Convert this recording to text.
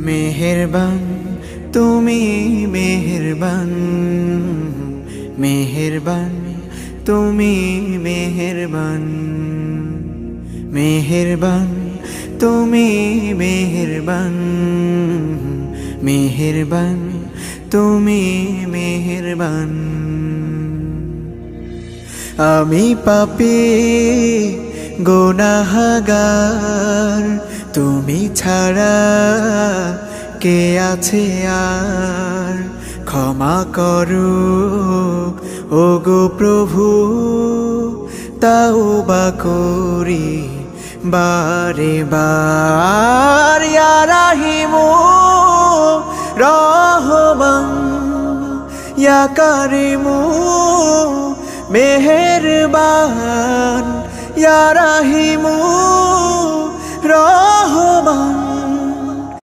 মেহেরবান তুমি মেহেরবান, মেহেরবান তুমি মেহেরবান, মেহেরবান তুমি মেহেরবান, মেহেরবান তুমি মেহেরবান। আমি পাপী গুনাহগার, তুমি ছাড়া কে আছে আর? ক্ষমা করো ওগো প্রভু, তাওবা করি বারে বার। ইয়া রাহিমু রহমান, ইয়া কারিমু মেহেরবান, ইয়া রাহিমু রহমান,